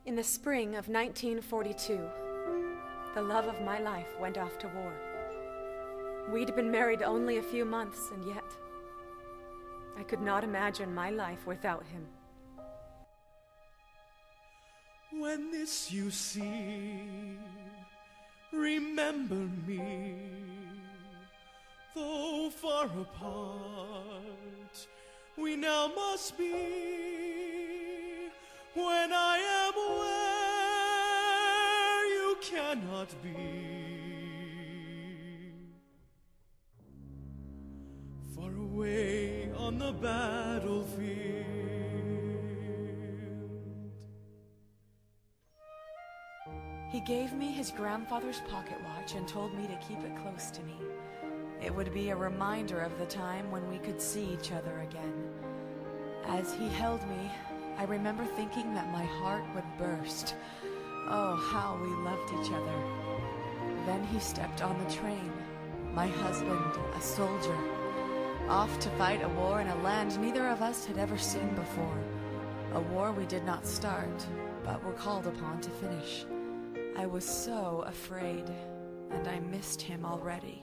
In the spring of 1942, the love of my life went off to war. We'd been married only a few months, and yet I could not imagine my life without him. When this you see, remember me. Though far apart, we now must be. When I am where you cannot be, far away on the battlefield. He gave me his grandfather's pocket watch and told me to keep it close to me. It would be a reminder of the time when we could see each other again. As he held me, I remember thinking that my heart would burst. Oh, how we loved each other. Then he stepped on the train. My husband, a soldier, off to fight a war in a land neither of us had ever seen before. A war we did not start, but were called upon to finish. I was so afraid, and I missed him already.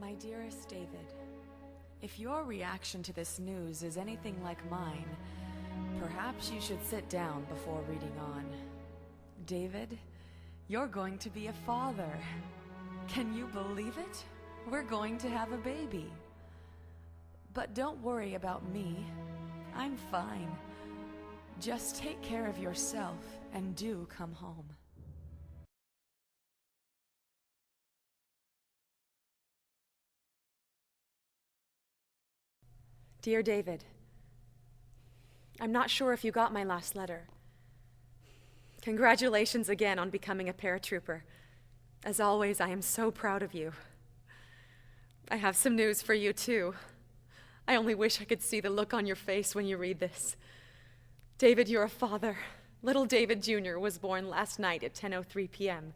My dearest David, if your reaction to this news is anything like mine, perhaps you should sit down before reading on. David, you're going to be a father. Can you believe it? We're going to have a baby. But don't worry about me. I'm fine. Just take care of yourself and do come home. Dear David, I'm not sure if you got my last letter. Congratulations again on becoming a paratrooper. As always, I am so proud of you. I have some news for you too. I only wish I could see the look on your face when you read this. David, you're a father. Little David Jr. was born last night at 10:03 p.m.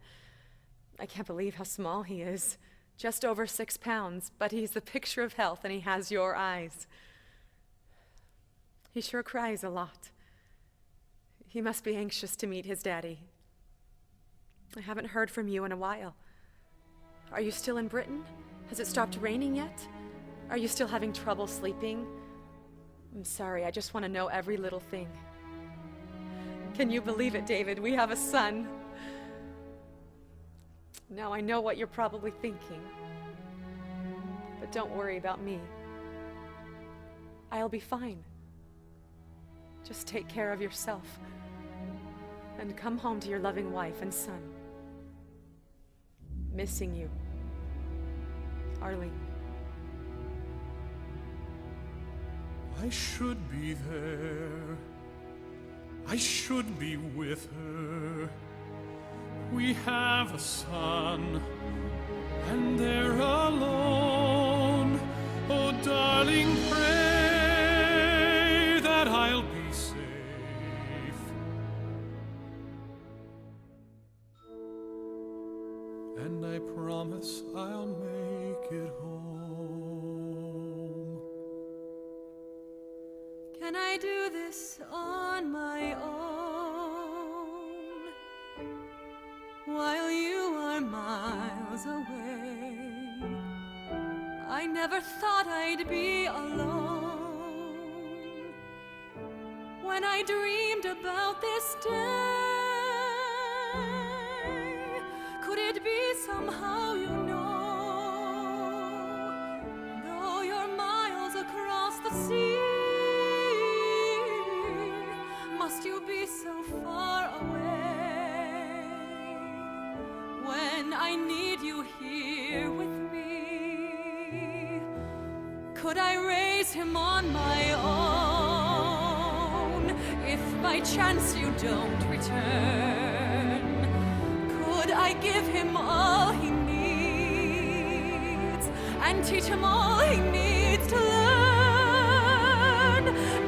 I can't believe how small he is. Just over 6 pounds, but he's the picture of health and he has your eyes. He sure cries a lot. He must be anxious to meet his daddy. I haven't heard from you in a while. Are you still in Britain? Has it stopped raining yet? Are you still having trouble sleeping? I'm sorry, I just want to know every little thing. Can you believe it, David? We have a son. Now I know what you're probably thinking. But don't worry about me. I'll be fine. Just take care of yourself and come home to your loving wife and son. Missing you. Arlene. I should be there. I should be with her. We have a son, and they're alone. Oh, darling, pray that I'll be safe. And I promise I'll make it home. Can I do this on my own while you are miles away? I never thought I'd be alone when I dreamed about this day. Could it be somehow you know, though you're miles across the sea, must you be so far away when I need you here with me? Could I raise him on my own if by chance you don't return? Could I give him all he needs and teach him all he needs to learn?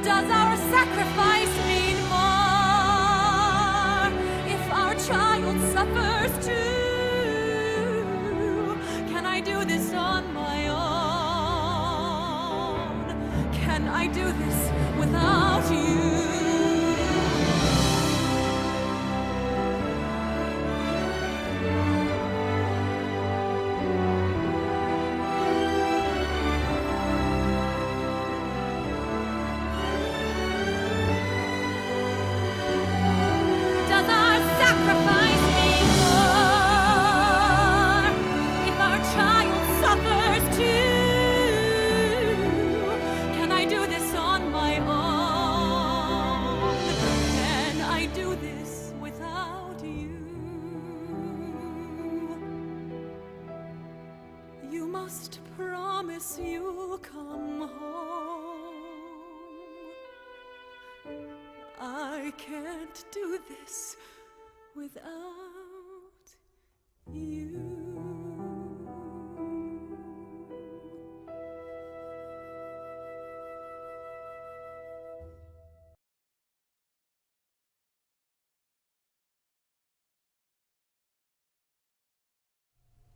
Does our sacrifice mean more if our child suffers too? Can I I do this on my own? Can I do this without you? Promise you'll come home. I can't do this without you.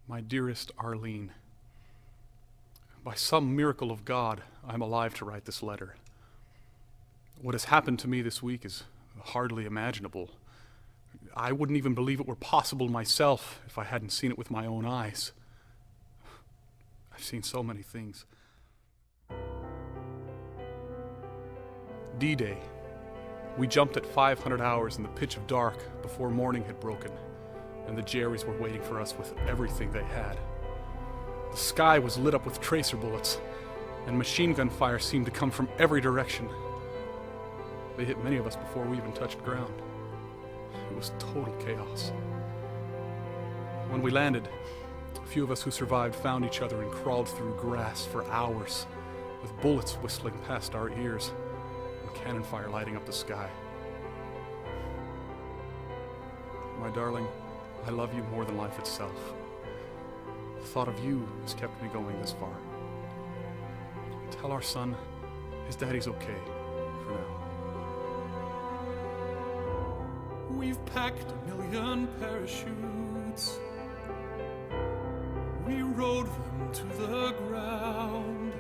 My dearest Arlene, by some miracle of God, I'm alive to write this letter. What has happened to me this week is hardly imaginable. I wouldn't even believe it were possible myself if I hadn't seen it with my own eyes. I've seen so many things. D-Day. We jumped at 500 hours in the pitch of dark before morning had broken, and the Jerrys were waiting for us with everything they had. The sky was lit up with tracer bullets, and machine gun fire seemed to come from every direction. They hit many of us before we even touched ground. It was total chaos. When we landed, a few of us who survived found each other and crawled through grass for hours, with bullets whistling past our ears and cannon fire lighting up the sky. My darling, I love you more than life itself. The thought of you has kept me going this far. Tell our son his daddy's okay for now. We've packed 1,000,000 parachutes. We rode them to the ground.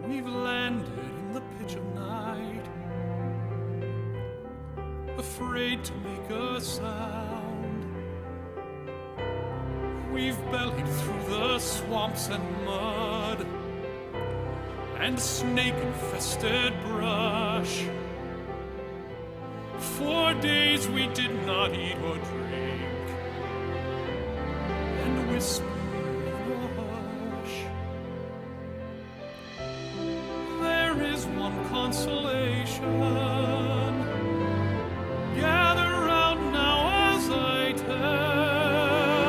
We've landed in the pitch of night, afraid to make a sound. We've bellied through the swamps and mud and snake-infested brush. For days we did not eat or drink, and whispered in a hush. There is one consolation. Gather round now as I tell.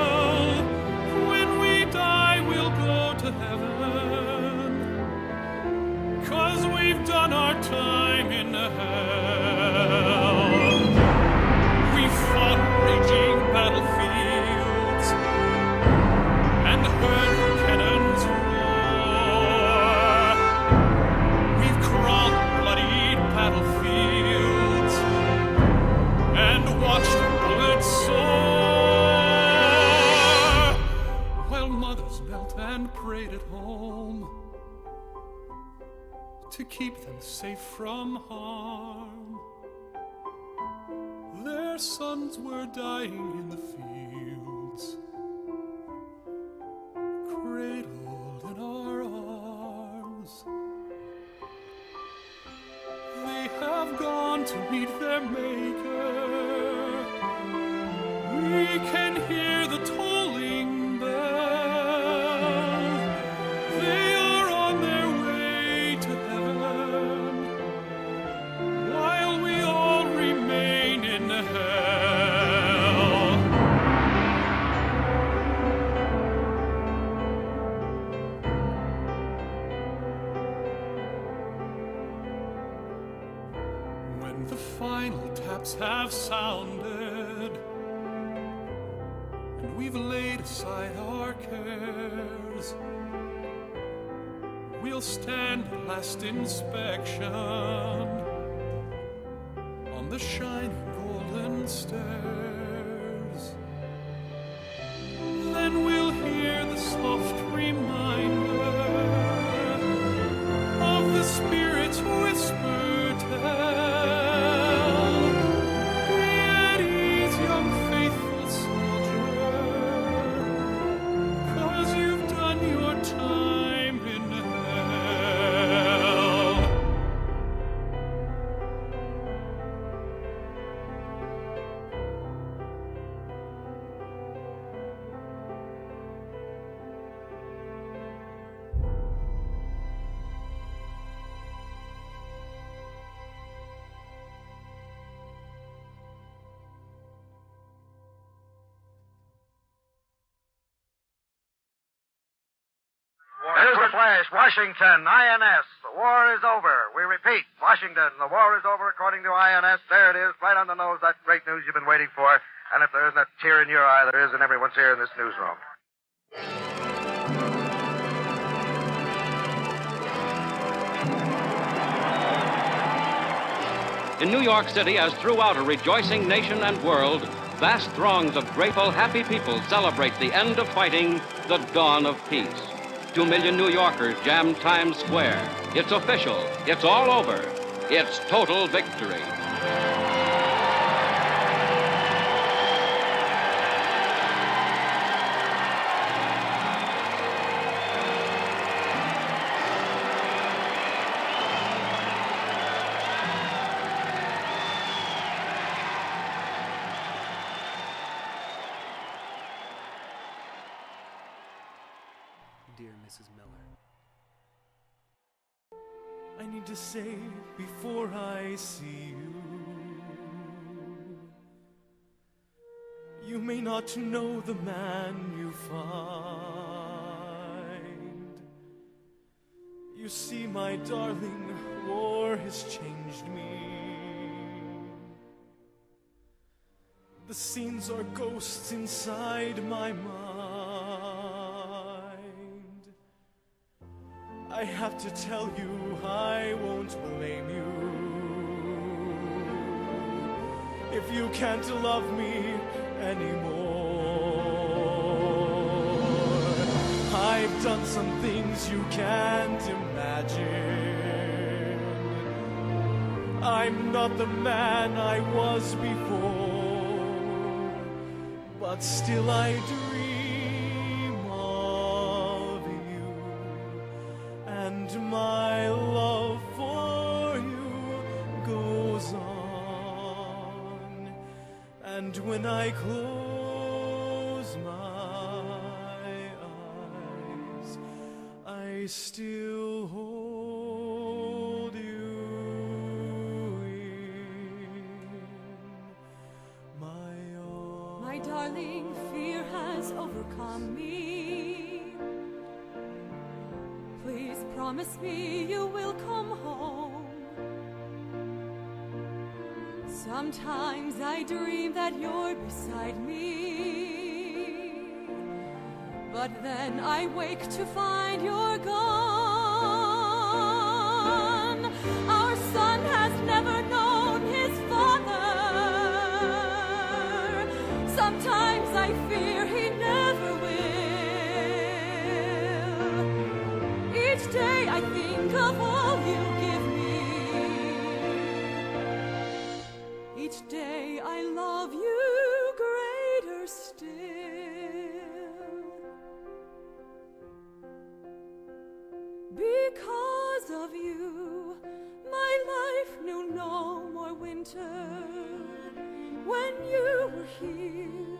When we die, we'll go to heaven, 'cause we've done our time in hell. We fought raging battlefields and heard cannons roar. We've crawled bloodied battlefields and watched bullets soar, while mothers knelt and prayed at home to keep them safe from harm. Their sons were dying in the fields, cradled in our arms. They have gone to meet their maker. We can hear the tolling bell. They are on their way to heaven, while we all remain in hell. When the final taps have sounded and we've laid aside our cares, we'll stand at last inspection on the shining golden stairs. Then we'll hear Flash, Washington, INS. The war is over. We repeat, Washington, the war is over according to INS. There it is, right on the nose, that great news you've been waiting for. And if there isn't a tear in your eye, there is in everyone's here in this newsroom. In New York City, as throughout a rejoicing nation and world, vast throngs of grateful, happy people celebrate the end of fighting, the dawn of peace. 2 million New Yorkers jam Times Square. It's official. It's all over. It's total victory. Dear Mrs. Miller, I need to say before I see you, you may not know the man you find. You see, my darling, war has changed me. The scenes are ghosts inside my mind. I have to tell you, I won't blame you if you can't love me anymore. I've done some things you can't imagine. I'm not the man I was before, but still I dream of you, and my love for you goes on. And when I close my eyes, I still hold you in my arms. My darling, fear has overcome me. Please promise me you will come home. Sometimes I dream that you're beside me, but then I wake to find you're gone. Our son has never known his father. Sometimes I fear he never will. Each day I think of all you give me. Each day I love you greater still. Because of you, my life knew no more winter. When you were here,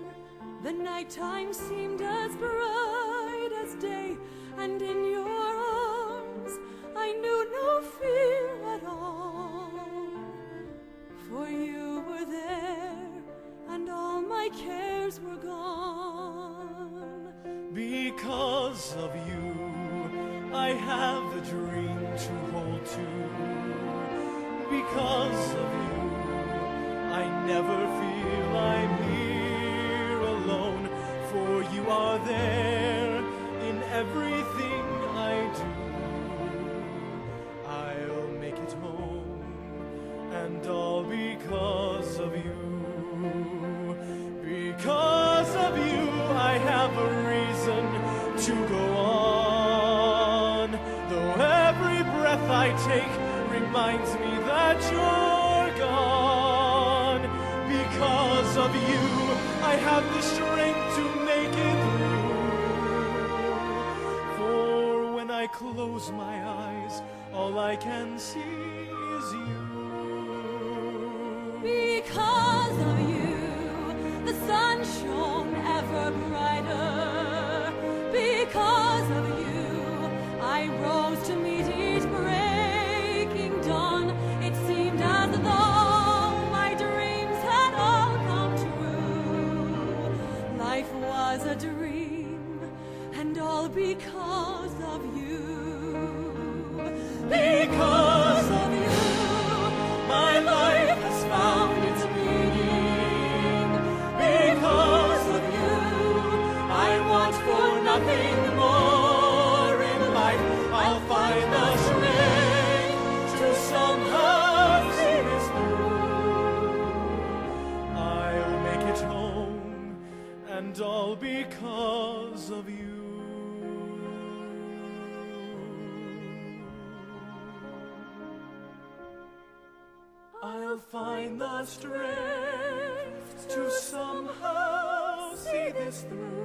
the nighttime seemed as bright as day, and in your arms I knew no fear at all. For you were there, and all my cares were gone. Because of you, I have a dream to hold to. Because of you, I never feel I'm here alone. For you are there in everything I do. I'll make it home, and all because of you. Because of you, I have a reason to go on. Though every breath I take reminds me that you're gone. Because of you, I have the strength to make it through. For when I close my eyes, all I can see is you. Because of you, the sun shone ever brighter. Because of you, I rose to meet each breaking dawn. It seemed as though my dreams had all come true. Life was a dream, and all because of you. Because of you, my life has found its meaning. Because of you, I want for nothing more in life. I'll find the strength to somehow see this through. I'll make it home, and all because of you. I'll find the strength to somehow see this through.